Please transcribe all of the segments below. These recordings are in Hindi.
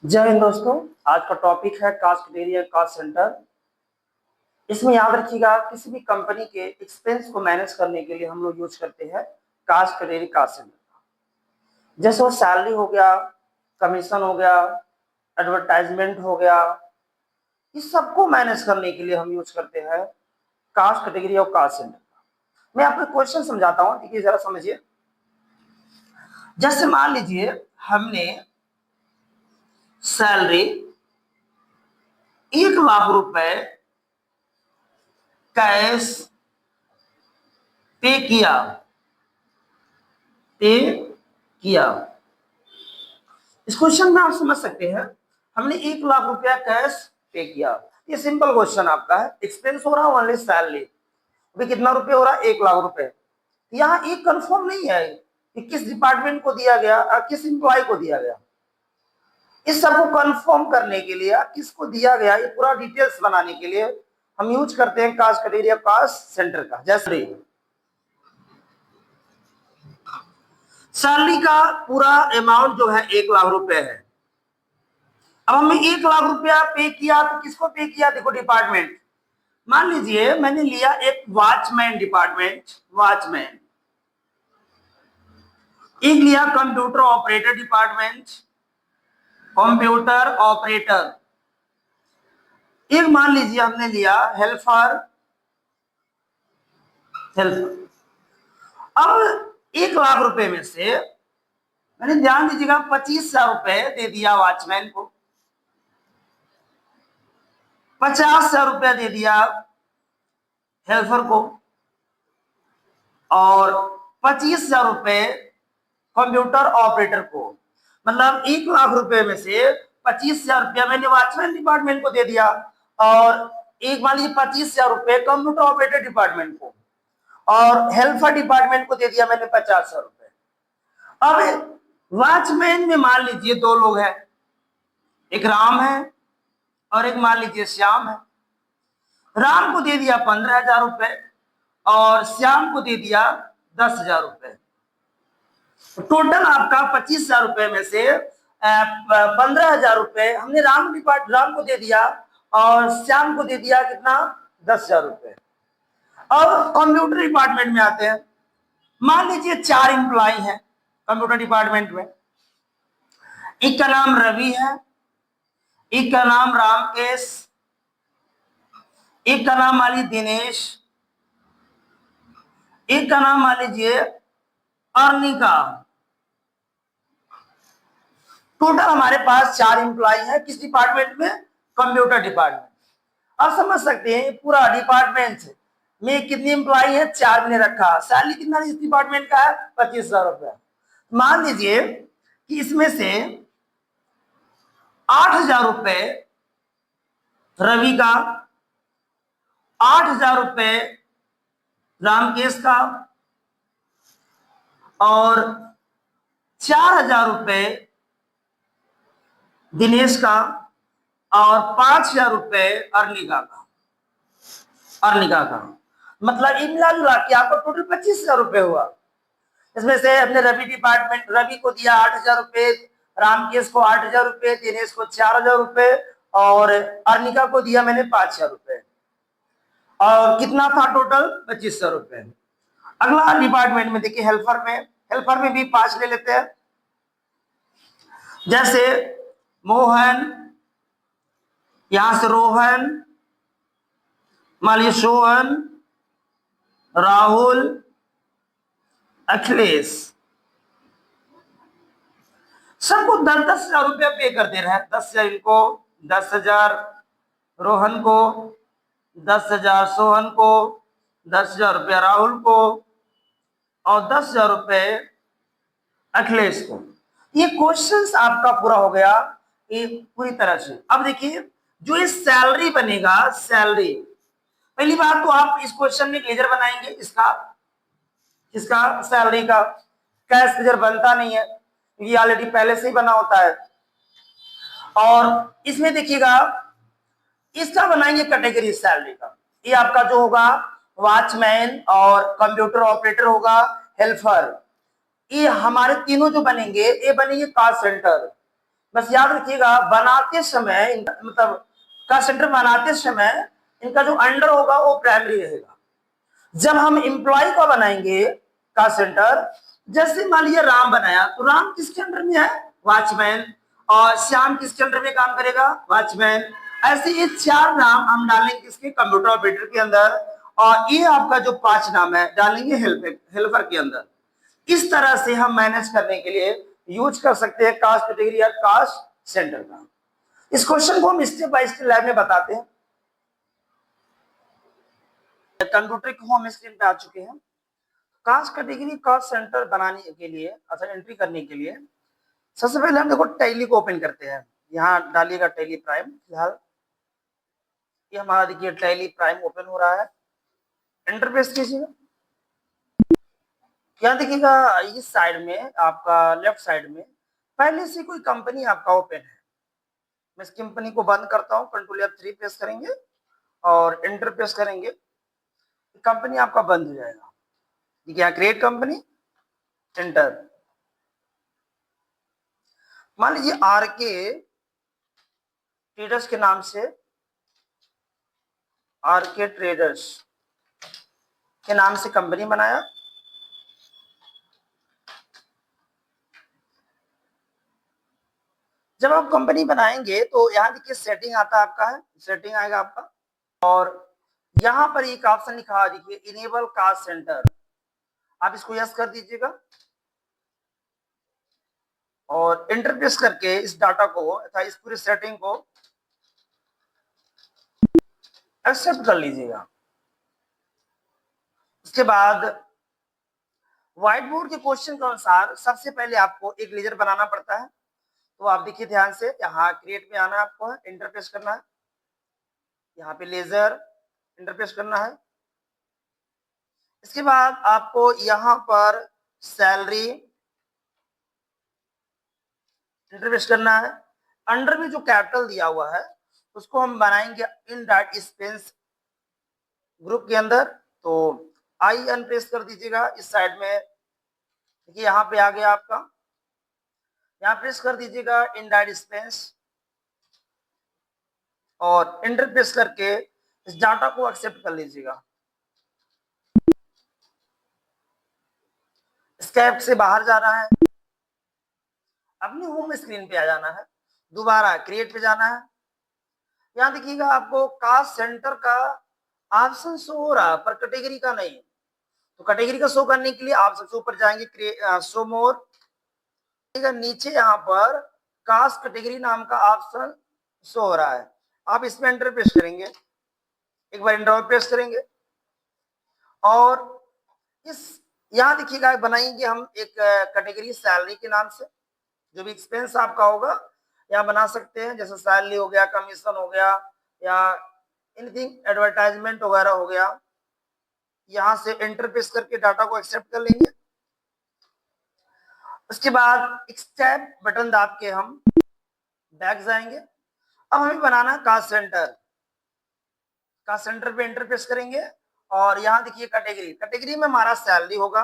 जय हिंद दोस्तों। आज का टॉपिक है कास्ट कैटेगरी कास्ट सेंटर। इसमें याद रखिएगा, किसी भी कंपनी के एक्सपेंस को मैनेज करने के लिए हम लोग यूज करते हैं कास्ट कैटेगरी कास्ट सेंटर। जैसे वो सैलरी हो गया, कमीशन हो गया, एडवर्टाइजमेंट हो गया, इस सबको मैनेज करने के लिए हम यूज करते हैं कास्ट कैटेगरी और कास्ट सेंटर। मैं आपको क्वेश्चन समझाता हूँ, ठीक है, जरा समझिए। जैसे मान लीजिए हमने सैलरी 1 लाख रुपए कैश पे किया। इस क्वेश्चन में आप समझ सकते हैं, हमने 1 लाख रुपया कैश पे किया। ये सिंपल क्वेश्चन आपका है, एक्सपेंस हो रहा है ओनली सैलरी। अभी कितना रुपये हो रहा है? 1 लाख रुपए। यहाँ एक कंफर्म नहीं है कि किस डिपार्टमेंट को दिया गया और किस एम्प्लॉय को दिया गया। इस सबको कंफर्म करने के लिए किसको दिया गया, ये पूरा डिटेल्स बनाने के लिए हम यूज करते हैं कास्ट कैटेगरी कास्ट सेंटर का। जैसे सैलरी का पूरा अमाउंट जो है 1 लाख रुपए है। अब हमने 1 लाख रुपया पे किया, तो किसको पे किया? देखो डिपार्टमेंट। मान लीजिए मैंने लिया एक वॉचमैन डिपार्टमेंट, वॉचमैन। एक लिया computer operator department, computer operator. एक मान लीजिए हमने लिया हेल्पर। अब 1 लाख रुपए में से मैंने, ध्यान दीजिएगा, 25,000 रुपए दे दिया वॉचमैन को, 50,000 रुपया दे दिया हेल्पर को, और 25,000 रुपए कंप्यूटर ऑपरेटर को। मतलब 1 लाख रुपए में से 25,000 रुपया मैंने वॉचमैन डिपार्टमेंट को दे दिया, और एक मान लीजिए 25,000 रुपए कंप्यूटर ऑपरेटर डिपार्टमेंट को, और हेल्पर डिपार्टमेंट को दे दिया मैंने 50,000 रुपए। अब वॉचमैन में मान लीजिए 2 लोग हैं, एक राम है और एक मान लीजिए श्याम है। राम को दे दिया 15,000 रुपए और श्याम को दे दिया 10,000 रुपए। टोटल आपका 25,000 रुपए में से 15,000 रुपए हमने राम को दे दिया और श्याम को दे दिया कितना? 10,000 रुपए। अब कंप्यूटर डिपार्टमेंट में आते हैं। मान लीजिए 4 एम्प्लॉय हैं कंप्यूटर डिपार्टमेंट में। एक का नाम रवि है, एक का नाम रामकेश, एक का नाम मान लीजिए दिनेश, एक का नाम मान लीजिए अर्निका। टोटल हमारे पास 4 एम्प्लॉय है। किस डिपार्टमेंट में? Computer department. आप समझ सकते हैं पूरा डिपार्टमेंट में कितने एम्प्लॉय है? 4 मैंने रखा। सैलरी कितना इस डिपार्टमेंट का है? 25,000 रुपया। मान लीजिए कि इसमें से 8,000 रुपए रवि का, 8,000 रुपए रामकेश का, और 4,000 रुपए दिनेश का, और 5,000 रुपए अर्निका का। मतलब मिला जुला के आपको टोटल 25,000 रुपए हुआ। इसमें से हमने रवि को दिया 8,000 रुपए, रामकेश को 8,000 रुपए, दिनेश को 4,000 रुपए, और अर्निका को दिया मैंने 5,000 रुपए। और कितना था टोटल? 25,000 रुपए। अगला डिपार्टमेंट में देखिए, हेल्पर में भी 5 ले लेते हैं। जैसे मोहन, यहां से रोहन, मान लीजिए सोहन, राहुल, अखिलेश, सबको 10,000 रुपया पे कर दे रहे हैं। 10,000 इनको, 10,000 रोहन को, 10,000 सोहन को, 10,000 रुपया राहुल को, और 10,000 रुपए अखिलेश को। ये क्वेश्चंस आपका पूरा हो गया ये पूरी तरह से। अब देखिए जो ये सैलरी बनेगा, सैलरी, पहली बात तो आप इस क्वेश्चन में लेजर बनाएंगे, इसका सैलरी का कैश लेजर बनता नहीं है, ये ऑलरेडी पहले से ही बना होता है। और इसमें देखिएगा इसका बनाएंगे कैटेगरी सैलरी का। ये आपका जो होगा वॉचमैन और कंप्यूटर ऑपरेटर होगा, हेल्पर, ये हमारे तीनों जो बनेंगे ये बनेंगे कास्ट सेंटर। बस याद रखिएगा बनाते समय मतलब कास्ट सेंटर बनाते समय इनका जो अंडर होगा वो प्राइमरी रहेगा। जब हम एम्प्लॉय का बनाएंगे कास्ट सेंटर, जैसे मान लीजिए राम बनाया तो राम किसके अंडर में है? वॉचमैन। और श्याम किसके अंडर में काम करेगा? वॉचमैन। ऐसे ये 4 नाम हम डालेंगे किसके? कंप्यूटर ऑपरेटर के अंदर। और ये आपका जो 5 नाम है डालेंगे हेल्पर के अंदर। इस तरह से हम मैनेज करने के लिए यूज कर सकते हैं कास्ट कैटेगरी या कास्ट सेंटर का। इस क्वेश्चन को हम स्टेप बाय स्टेप लैब में बताते हैं। कंप्यूटर के होम स्क्रीन पे आ चुके हैं। कास्ट कैटेगरी कास्ट सेंटर बनाने के लिए, अच्छा एंट्री करने के लिए सबसे पहले हम देखो टैली को ओपन करते हैं। यहाँ डालिएगा टैली प्राइम। फिलहाल ये हमारा देखिए टैली प्राइम ओपन हो रहा है। एंटर प्रेस कीजिएगा। यहाँ देखिएगा इस साइड में आपका लेफ्ट साइड में पहले से कोई कंपनी आपका ओपन है। मैं इस कंपनी को बंद करता हूँ, कंट्रोल F3 प्रेस करेंगे और एंटर प्रेस करेंगे, कंपनी आपका बंद हो जाएगा। देखिए यहाँ क्रिएट कंपनी, एंटर। मान लीजिए आरके ट्रेडर्स के नाम से, आरके ट्रेडर्स के नाम से कंपनी बनाया। जब आप कंपनी बनाएंगे तो यहाँ देखिए सेटिंग आता है आपका, है सेटिंग आएगा आपका। और यहाँ पर एक ऑप्शन लिखा है देखिए इनेबल कास्ट सेंटर, आप इसको यस कर दीजिएगा और एंटर प्रेस करके इस डाटा को अथवा इस पूरी सेटिंग को एक्सेप्ट कर लीजिएगा। उसके बाद व्हाइट बोर्ड के क्वेश्चन के अनुसार सबसे पहले आपको एक लेजर बनाना पड़ता है। तो आप देखिए ध्यान से, यहाँ क्रिएट में आना है आपको, एंटर प्रेस करना है, यहाँ पे लेजर एंटर प्रेस करना है। इसके बाद आपको यहाँ पर सैलरी एंटर प्रेस करना है। अंडर में जो कैपिटल दिया हुआ है उसको हम बनाएंगे इन डायरेक्ट एक्सपेंस ग्रुप के अंदर। तो आई अनप्रेस कर दीजिएगा इस साइड में, देखिए यहाँ पे आ गया आपका, यहाँ प्रेस कर दीजिएगा इन डायरेक्ट एक्सपेंस और एंटर प्रेस करके इस डाटा को एक्सेप्ट कर लीजिएगा। स्कैप से बाहर जाना है, अपने होम स्क्रीन पे आ जाना है, दोबारा क्रिएट पे जाना है। यहाँ देखिएगा आपको कास्ट सेंटर का ऑप्शन शो हो रहा है पर कैटेगरी का नहीं। तो कैटेगरी का शो करने के लिए आप सबसे ऊपर जाएंगे, शो मोर, नीचे यहाँ पर कास्ट कैटेगरी नाम का ऑप्शन शो हो रहा है, आप इसमें एंटर प्रेस करेंगे, एक बार एंटर प्रेस करेंगे और इस यहाँ देखिएगा बनाएंगे हम एक कैटेगरी सैलरी के नाम से। जो भी एक्सपेंस आपका होगा यहाँ बना सकते हैं, जैसे सैलरी हो गया, कमीशन हो गया या एनीथिंग एडवर्टाइजमेंट वगैरह हो गया। यहाँ से एंटर प्रेस करके डाटा को एक्सेप्ट कर लेंगे। उसके बाद एक्सेप्ट बटन दाब के हम बैक जाएंगे। अब हमें बनाना है कास्ट सेंटर, कास्ट सेंटर पे एंटर प्रेस करेंगे और यहाँ देखिए कैटेगरी, कैटेगरी में हमारा सैलरी होगा।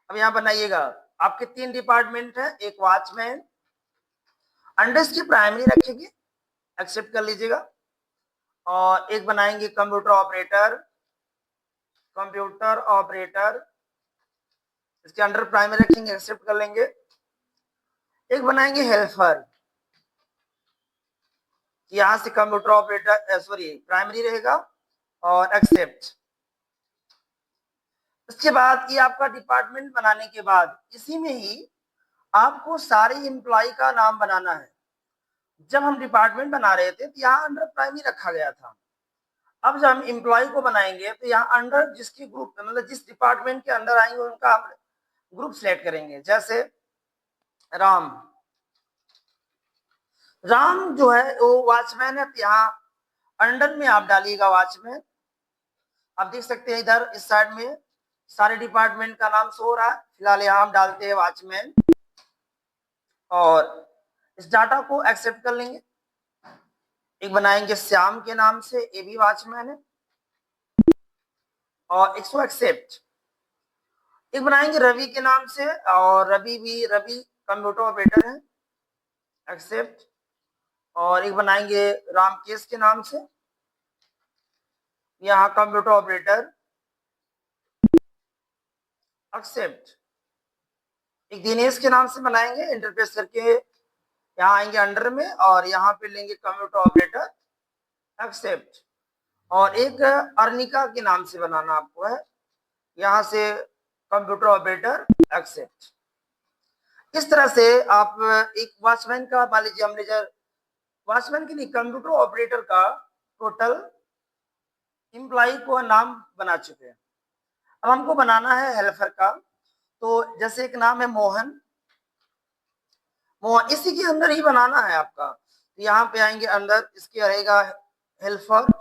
अब यहाँ बनाइएगा, आपके 3 डिपार्टमेंट है, एक वॉचमैन, अंडर इसकी प्राइमरी रखेंगे, एक्सेप्ट कर लीजिएगा और एक बनाएंगे कंप्यूटर ऑपरेटर, कंप्यूटर ऑपरेटर इसके अंडर प्राइमरी रखेंगे, एक्सेप्ट कर लेंगे। एक बनाएंगे हेल्पर, यहां से कंप्यूटर ऑपरेटर सॉरी प्राइमरी रहेगा और एक्सेप्ट। उसके बाद ये आपका डिपार्टमेंट बनाने के बाद इसी में ही आपको सारे एम्प्लॉय का नाम बनाना है। जब हम डिपार्टमेंट बना रहे थे तो यहाँ अंडर प्राइमरी रखा गया था। अब जब हम एम्प्लॉय को बनाएंगे तो यहाँ अंडर जिसकी ग्रुप मतलब जिस डिपार्टमेंट के अंदर आएंगे उनका हम ग्रुप सिलेक्ट करेंगे। जैसे राम, राम जो है वो वॉचमैन है, तो यहाँ अंडर में आप डालिएगा वॉचमैन। आप देख सकते हैं इधर इस साइड में सारे डिपार्टमेंट का नाम शो हो रहा है। फिलहाल यहाँ हम डालते हैं वॉचमैन और इस डाटा को एक्सेप्ट कर लेंगे। एक बनाएंगे श्याम के नाम से, ये भी वॉचमैन है और इसको एक्सेप्ट। एक बनाएंगे रवि के नाम से और रवि कंप्यूटर ऑपरेटर है, एक्सेप्ट। और एक बनाएंगे रामकेश के नाम से, यहाँ कंप्यूटर ऑपरेटर एक्सेप्ट। एक दिनेश के नाम से बनाएंगे, इंटरफेस करके यहाँ आएंगे अंडर में और यहाँ पे लेंगे कंप्यूटर ऑपरेटर एक्सेप्ट। और एक अर्निका के नाम से बनाना आपको है, यहाँ से कंप्यूटर ऑपरेटर एक्सेप्ट। इस तरह से आप एक वॉचमैन का, मान लीजिए हमने जब वॉचमैन के लिए कंप्यूटर ऑपरेटर का टोटल एम्प्लॉय को नाम बना चुके हैं। अब हमको बनाना है हेल्पर का, तो जैसे एक नाम है मोहन, मोहन इसी के अंदर ही बनाना है आपका। तो यहाँ पे आएंगे अंदर, इसके रहेगा हेल्पर।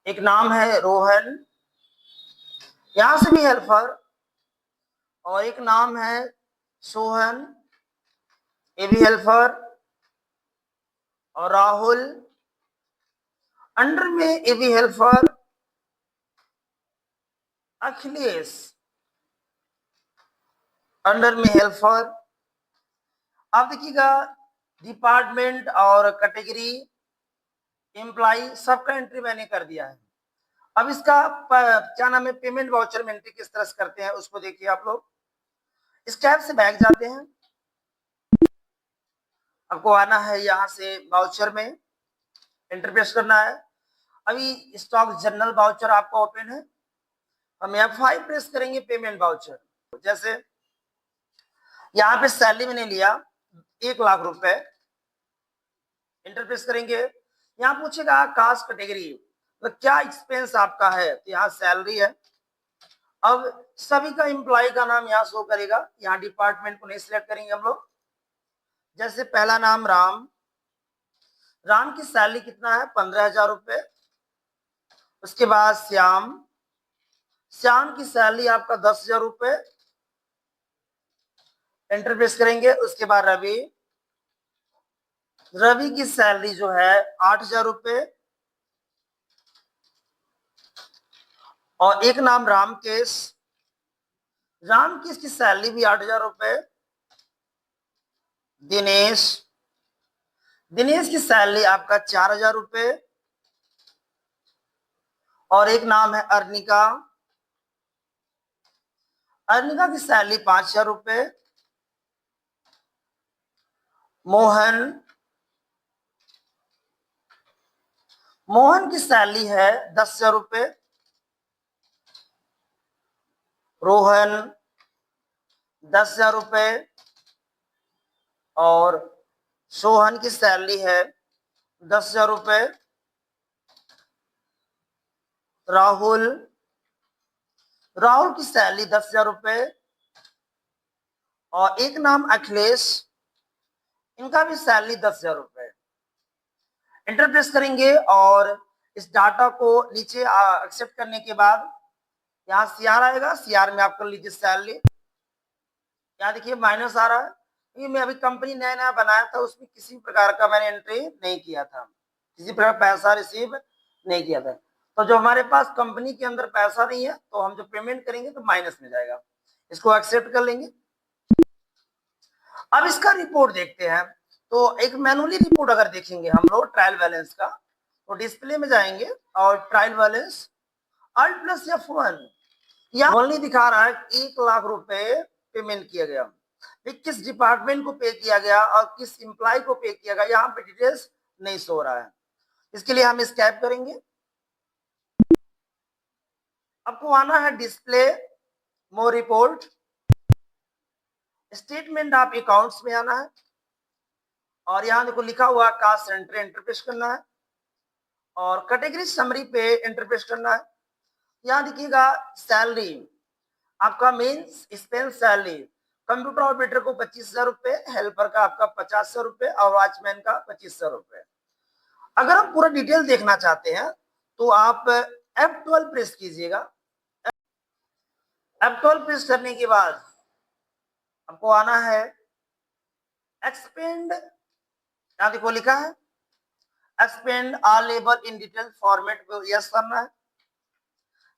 एक नाम है रोहन, यहां से भी हेल्पर। और एक नाम है सोहन, ये भी हेल्पर। और राहुल, अंडर में ये भी हेल्पर। अखिलेश, अंडर में हेल्पर। आप देखिएगा डिपार्टमेंट और कैटेगरी, एम्प्लॉय सबका एंट्री मैंने कर दिया है। अब इसका क्या नाम है, पेमेंट वाउचर में एंट्री किस तरह से करते हैं उसको देखिए आप लोग। इस टैब से बैक जाते हैं, आपको आना है यहाँ से वाउचर में, इंटरफेस करना है। अभी स्टॉक जनरल वाउचर आपका ओपन है, हम F5 प्रेस करेंगे पेमेंट वाउचर। जैसे यहाँ पे सैलरी मैंने लिया 1,00,000 रुपए, इंटरफेस करेंगे। यहाँ पूछेगा कास्ट कैटेगरी, तो क्या एक्सपेंस आपका है, तो यहाँ सैलरी है। अब सभी का एम्प्लॉय का नाम यहाँ शो करेगा, यहाँ डिपार्टमेंट को नहीं सिलेक्ट करेंगे हम लोग। जैसे पहला नाम राम, राम की सैलरी कितना है 15,000 रुपए। उसके बाद श्याम, श्याम की सैलरी आपका 10,000 रुपए, इंटरफेस करेंगे। उसके बाद रवि, रवि की सैलरी जो है 8,000 रुपए। और एक नाम रामकेश, रामकेश की सैलरी भी 8,000 रुपए। दिनेश, दिनेश की सैलरी आपका 4,000 रुपए। और एक नाम है अर्निका, अर्निका की सैलरी 5,000 रुपए। मोहन, मोहन की सैलरी है 10,000 रुपए। रोहन 10,000 रुपए। और सोहन की सैलरी है 10,000 रुपए। राहुल, राहुल की सैलरी 10,000 रुपए। और एक नाम अखिलेश, इनका भी सैलरी 10,000 रुपए। इंटरप्रेस करेंगे और इस डाटा को नीचे एक्सेप्ट करने के बाद यहाँ सीआर आएगा, सीआर में आप कर लीजिए सैलरी। यहाँ देखिए माइनस आ रहा है, ये मैं अभी कंपनी नया नया बनाया था, उसमें किसी प्रकार का मैंने एंट्री नहीं किया था, किसी प्रकार पैसा रिसीव नहीं किया था। तो जो हमारे पास कंपनी के अंदर पैसा नहीं है, तो हम जो पेमेंट करेंगे तो माइनस में जाएगा, इसको एक्सेप्ट कर लेंगे। अब इसका रिपोर्ट देखते हैं। तो एक मैनुअली रिपोर्ट अगर देखेंगे हम लोग ट्रायल बैलेंस का, तो डिस्प्ले में जाएंगे और trial balance Alt plus F1, यहाँ ओनली दिखा रहा है 1,00,000 रुपए पेमेंट किया गया, किस डिपार्टमेंट को पे किया गया और किस एम्प्लॉय को पे किया गया, यहाँ पे डिटेल्स नहीं शो रहा है। इसके लिए हम स्कैप करेंगे। आपको आना है display, more report, statement of accounts में आना है। और यहाँ देखो लिखा हुआ कास्ट एंट्री, इंटरप्रेस करना है। और कैटेगरी समरी पे इंटरप्रेस करना है। यहाँ देखिएगा सैलरी, आपका main expense salary, computer operator को 25,000 रुपए, हेल्पर का आपका 50,000 रुपए और वॉचमैन का 25,000 रुपए। अगर हम पूरा डिटेल देखना चाहते हैं तो आप F12 प्रेस कीजिएगा। F12 प्रेस करने के बाद आपको आना है एक्सपेंड, यहाँ देखो लिखा है expand all labour in detail format को यस करना है।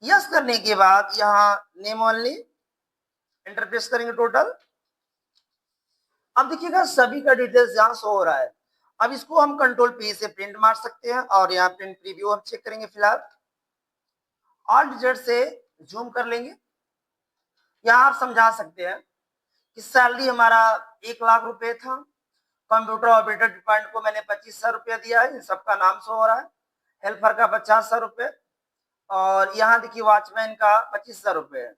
यस करने के बाद यहाँ नेम ओनली इंटरप्रेस करेंगे टोटल। अब देखिएगा सभी का डिटेल्स यहाँ शो हो रहा है। अब इसको हम कंट्रोल पी से प्रिंट मार सकते हैं और यहाँ प्रिंट प्रीव्यू हम चेक करेंगे फिलहाल। ऑल डिजिट से जूम कर लेंगे। यहाँ आप समझा सकते हैं कि सैलरी हमारा 1 लाख रुपए था। कंप्यूटर ऑपरेटर डिपार्टमेंट को मैंने 25,000 रुपया दिया है, इन सबका नाम शो हो रहा है। हेल्पर का 50,000 रुपए और यहाँ देखिए वॉचमैन का 25,000 रुपए है।